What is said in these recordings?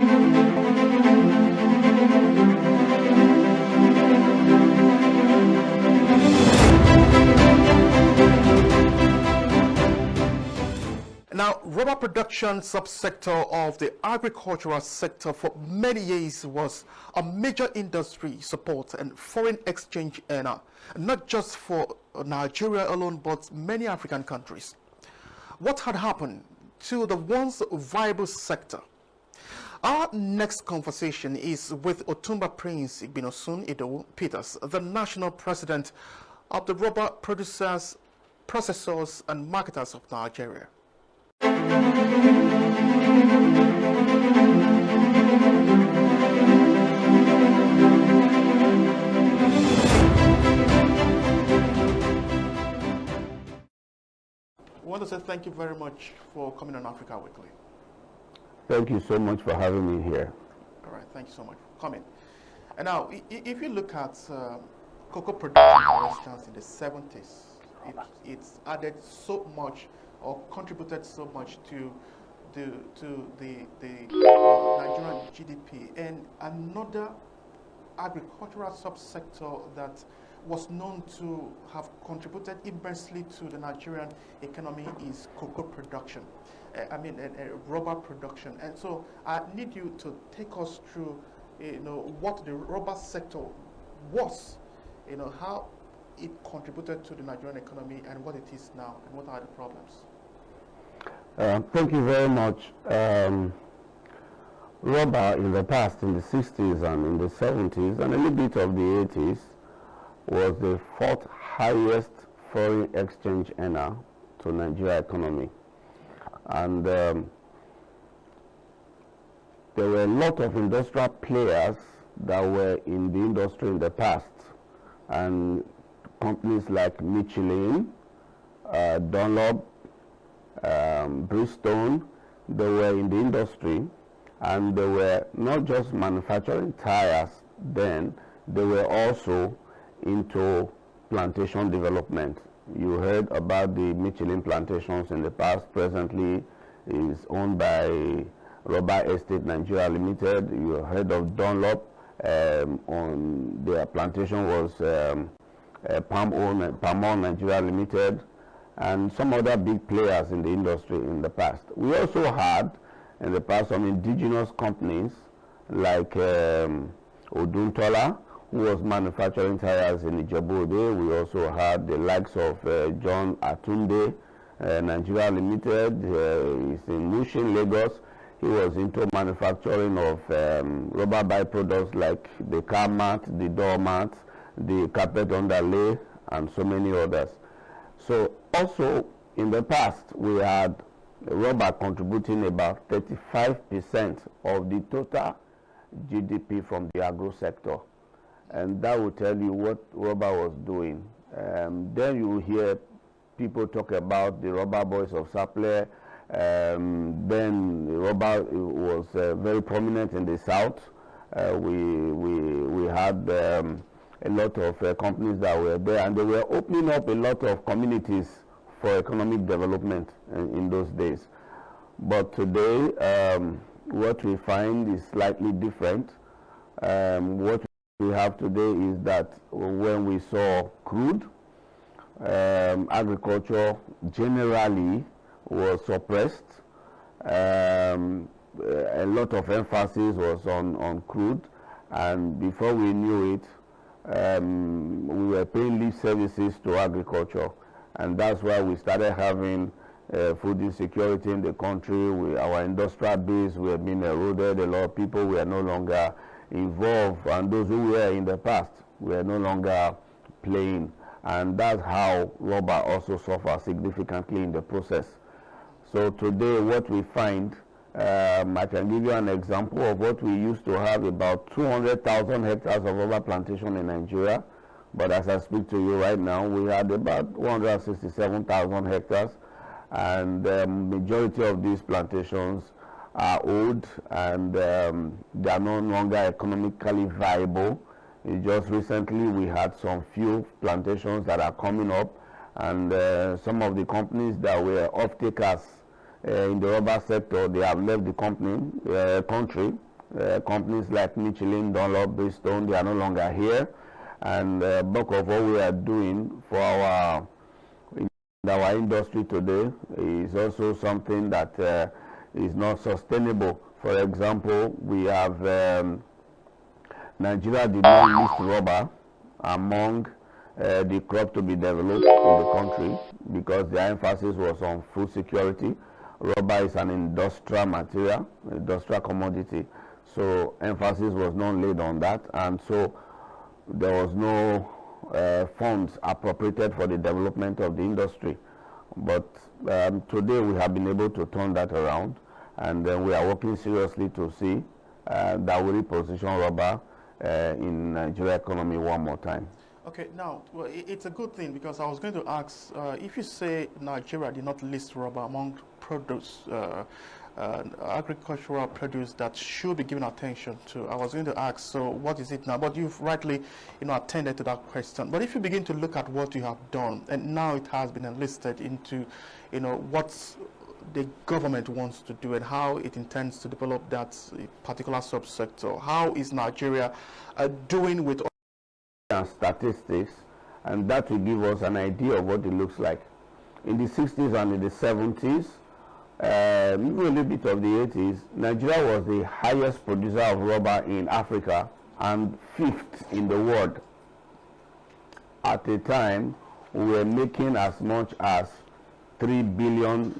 Now, rubber production subsector of the agricultural sector for many years was a major industry support and foreign exchange earner, not just for Nigeria alone, but many African countries. What had happened to the once viable sector? Our next conversation is with Otumba Prince Ibinosun Ido Peters, the national president of the Rubber Producers, Processors and Marketers of Nigeria. I want to say thank you very much for coming on Africa Weekly. Thank you so much for having me here. All right, thank you so much for coming. And now, if you look at cocoa production, for instance, in the 70s, it's added so much or contributed so much to the Nigerian GDP. And another agricultural subsector that was known to have contributed immensely to the Nigerian economy is cocoa production. Rubber production. And so I need you to take us through, what the rubber sector was, how it contributed to the Nigerian economy and what it is now and what are the problems. Thank you very much. Rubber in the past, in the 60s and in the 70s and a little bit of the 80s, was the fourth highest foreign exchange earner to Nigeria economy. And there were a lot of industrial players that were in the industry in the past, and companies like Michelin, Dunlop, Bridgestone, they were in the industry, and they were not just manufacturing tires then, they were also into plantation development. You heard about the Michelin plantations in the past. Presently is owned by Rubber Estate Nigeria Limited. You heard of Dunlop, on their plantation was Palm Oil Nigeria Limited, and some other big players in the industry in the past. We also had in the past some indigenous companies like Oduntola, who was manufacturing tires in Ijebu-Ode. We also had the likes of John Atunde, Nigeria Limited. He's in Mushin, Lagos. He was into manufacturing of rubber byproducts like the car mat, the door mat, the carpet underlay, and so many others. So also in the past, we had rubber contributing about 35% of the total GDP from the agro sector. And that will tell you what rubber was doing. Then you hear people talk about the rubber boys of Saple. Then rubber was very prominent in the south. We had a lot of companies that were there, and they were opening up a lot of communities for economic development in those days. But today, what we find is slightly different. What we have today is that when we saw crude, agriculture generally was suppressed. A lot of emphasis was on crude, and before we knew it, we were paying lip services to agriculture, and that's why we started having food insecurity in the country. Our industrial base were being eroded. A lot of people were no longer involved, and those who were in the past were no longer playing, and that's how rubber also suffered significantly in the process. So today what we find, I can give you an example of what we used to have, about 200,000 hectares of rubber plantation in Nigeria, but as I speak to you right now, we had about 167,000 hectares, and the majority of these plantations are old, and they are no longer economically viable. Just recently we had some few plantations that are coming up, and some of the companies that were off-takers in the rubber sector, they have left the country, Companies like Michelin, Dunlop, Bridgestone, they are no longer here. And bulk of what we are doing for our industry today is also something that is not sustainable. For example, we have Nigeria did not list rubber among the crop to be developed in the country because their emphasis was on food security. Rubber is an industrial material, industrial commodity, so emphasis was not laid on that, and so there was no funds appropriated for the development of the industry. But today we have been able to turn that around, and then we are working seriously to see that we reposition rubber in Nigeria economy one more time. Okay, now, well, it's a good thing because I was going to ask, if you say Nigeria did not list rubber among produce, agricultural produce that should be given attention to, I was going to ask, so what is it now? But you've rightly, attended to that question. But if you begin to look at what you have done, and now it has been enlisted into, what the government wants to do and how it intends to develop that particular subsector, how is Nigeria doing with and statistics, and that will give us an idea of what it looks like. In the 60s and in the 70s, even a little bit of the 80s, Nigeria was the highest producer of rubber in Africa and 5th in the world. At the time, we were making as much as $3 billion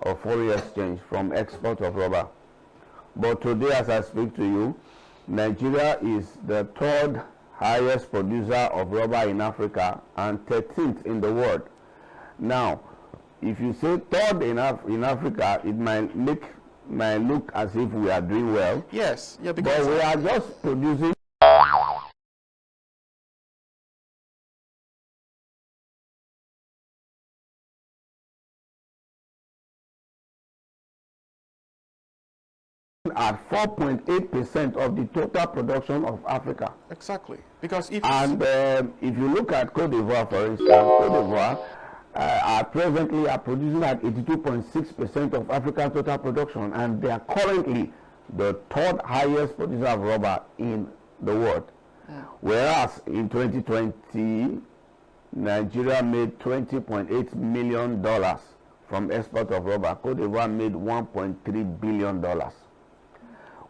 of foreign exchange from export of rubber. But today, as I speak to you, Nigeria is the 3rd highest producer of rubber in Africa and 13th in the world. Now, if you say 3rd in Africa, it might look as if we are doing well. Yes, yeah, because but we are just producing at 4.8% of the total production of Africa. Exactly, because if you look at Cote d'Ivoire, for instance, Cote d'Ivoire presently are producing at 82.6% of African total production, and they are currently the 3rd highest producer of rubber in the world. Whereas in 2020, Nigeria made $20.8 million from export of rubber. Cote d'Ivoire made $1.3 billion.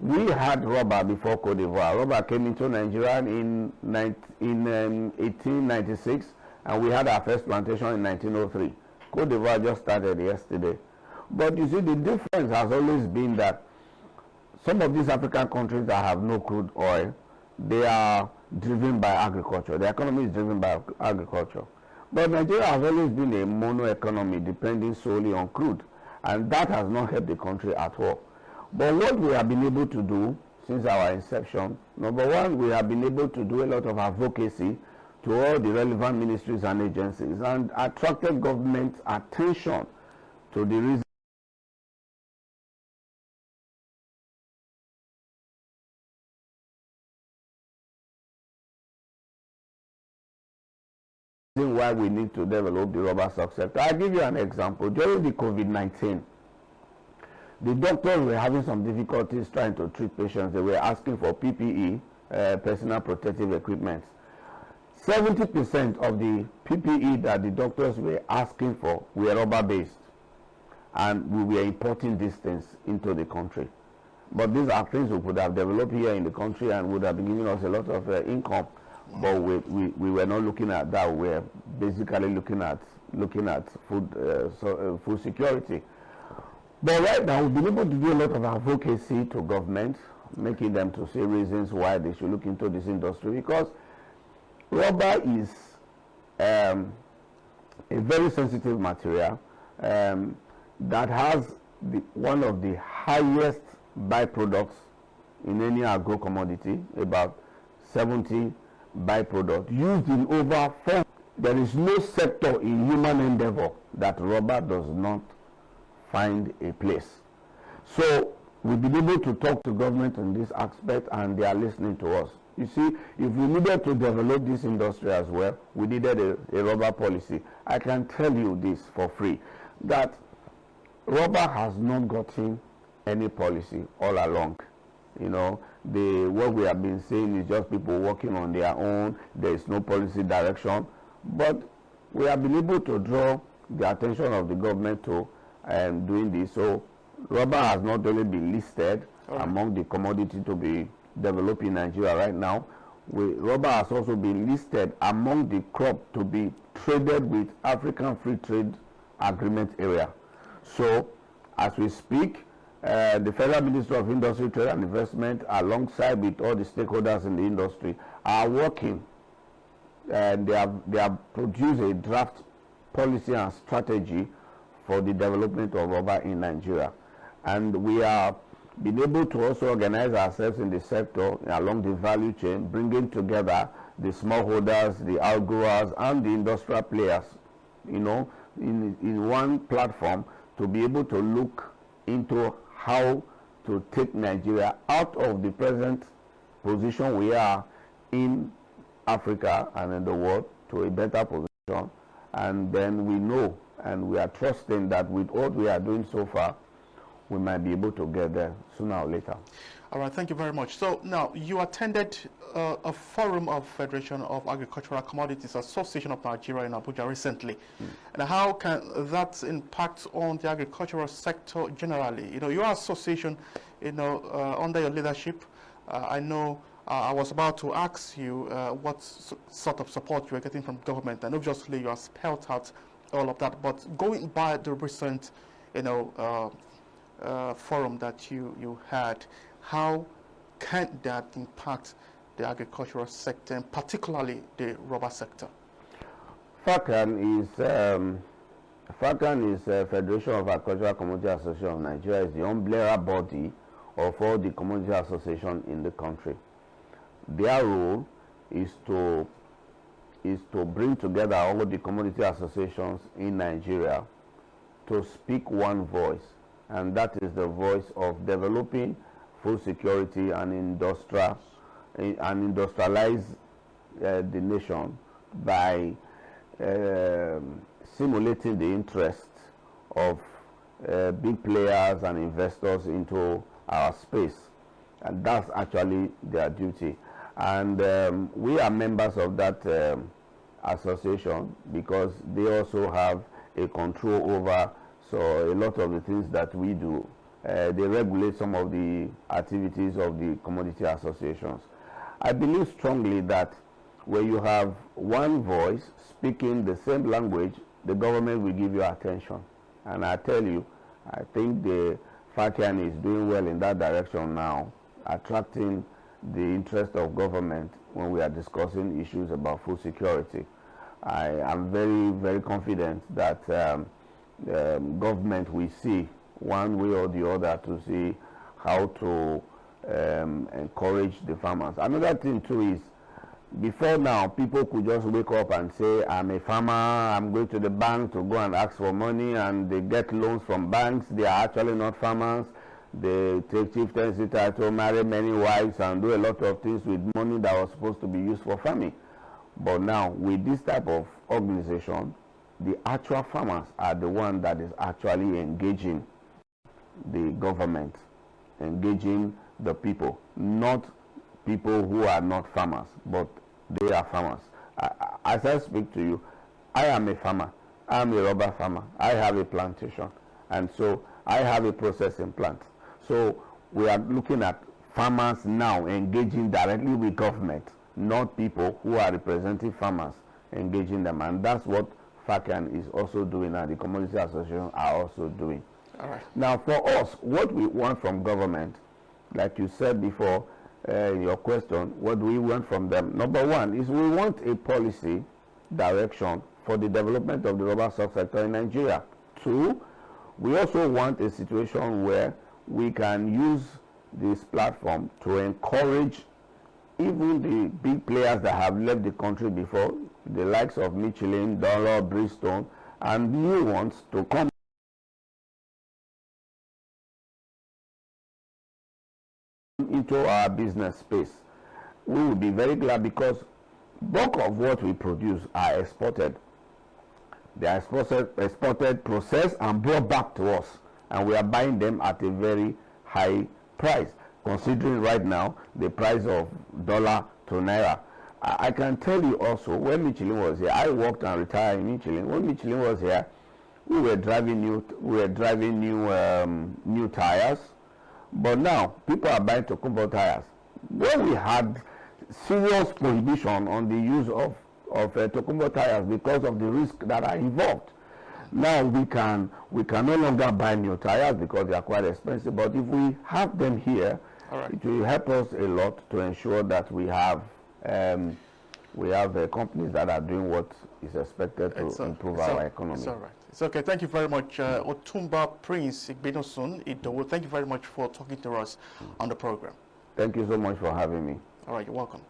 We had rubber before Cote d'Ivoire. Rubber came into Nigeria in 1896, and we had our first plantation in 1903. Cote d'Ivoire just started yesterday. But you see, the difference has always been that some of these African countries that have no crude oil, they are driven by agriculture. The economy is driven by agriculture. But Nigeria has always been a mono economy, depending solely on crude, and that has not helped the country at all. But what we have been able to do since our inception, number one, we have been able to do a lot of advocacy to all the relevant ministries and agencies and attracted government attention to the reason why we need to develop the rubber subsector. I'll give you an example. During the COVID-19, the doctors were having some difficulties trying to treat patients. They were asking for PPE, personal protective equipment. 70% of the PPE that the doctors were asking for were rubber-based, and we were importing these things into the country. But these are things we could have developed here in the country and would have been giving us a lot of income. But we were not looking at that. We were basically looking at food security. But right now, we've been able to do a lot of advocacy to government, making them to see reasons why they should look into this industry, because rubber is a very sensitive material that has one of the highest byproducts in any agro commodity, about 70 byproducts used in over 4. There is no sector in human endeavor that rubber does not find a place. So we've been able to talk to government on this aspect, and they are listening to us. You see, if we needed to develop this industry as well, we needed a rubber policy. I can tell you this for free. that rubber has not gotten any policy all along. You know, what we have been saying is just people working on their own. There is no policy direction, but we have been able to draw the attention of the government to doing this. So rubber has not only been listed among the commodity to be developed in Nigeria right now. Rubber has also been listed among the crop to be traded with African Free Trade Agreement area. So as we speak, the Federal Ministry of Industry, Trade and Investment, alongside with all the stakeholders in the industry, are working, and they have produced a draft policy and strategy for the development of rubber in Nigeria. And we are being able to also organize ourselves in the sector along the value chain, bringing together the smallholders, the outgrowers, and the industrial players, you know, in one platform to be able to look into how to take Nigeria out of the present position we are in Africa and in the world to a better position. And then we know and we are trusting that with what we are doing so far, we might be able to get there sooner or later. All right, thank you very much. So now you attended a forum of Federation of Agricultural Commodities Association of Nigeria in Abuja recently. And how can that impact on the agricultural sector generally? You know, your association, you know, under your leadership, I know I was about to ask you what sort of support you are getting from government, and obviously you have spelled out all of that. But going by the recent, you know, forum that you had, how can that impact the agricultural sector, and particularly the rubber sector? FACAN is Federation of Agricultural Commodity Association of Nigeria, is the umbrella body of all the commodity associations in the country. Their role is to bring together all the commodity associations in Nigeria to speak one voice, and that is the voice of developing food security and industrialize the nation by simulating the interests of big players and investors into our space, and that's actually their duty. And we are members of that association because they also have a control over a lot of the things that we do. They regulate some of the activities of the commodity associations. I believe strongly that where you have one voice speaking the same language, the government will give you attention. And I tell you, I think the FACAN is doing well in that direction now, attracting the interest of government when we are discussing issues about food security. I am very, very confident that government will see one way or the other to see how to encourage the farmers. Another thing too is, before now, people could just wake up and say, I'm a farmer, I'm going to the bank to go and ask for money, and they get loans from banks. They are actually not farmers. They take chieftaincy title, marry many wives, and do a lot of things with money that was supposed to be used for farming. But now, with this type of organization, the actual farmers are the one that is actually engaging the government, engaging the people, not people who are not farmers, but they are farmers. As I speak to you, I am a farmer. I am a rubber farmer. I have a plantation, and so I have a processing plant. So we are looking at farmers now engaging directly with government, not people who are representing farmers engaging them, and that's what FACAN is also doing, and the commodity association are also doing. All right. Now, for us, what we want from government, like you said before in your question, what do we want from them? Number one is we want a policy direction for the development of the rubber sector in Nigeria. Two, we also want a situation where we can use this platform to encourage even the big players that have left the country before, the likes of Michelin, Dunlop, Bridgestone, and new ones to come into our business space. We will be very glad because bulk of what we produce are exported. They are exported, processed, and brought back to us, and we are buying them at a very high price, considering right now the price of dollar to naira. I can tell you also, when Michelin was here, I worked and retired in Michelin. When Michelin was here, we were driving new tires, but now people are buying Tokumbo tires. When we had serious prohibition on the use of Tokumbo tires because of the risk that are involved. Now we can no longer buy new tires because they are quite expensive. But if we have them here, it will help us a lot to ensure that we have companies that are doing what is expected to improve our economy. It's all right. It's okay. Thank you very much, Otumba Prince Igbinosun Idowu. Thank you very much for talking to us on the program. Thank you so much for having me. All right, you're welcome.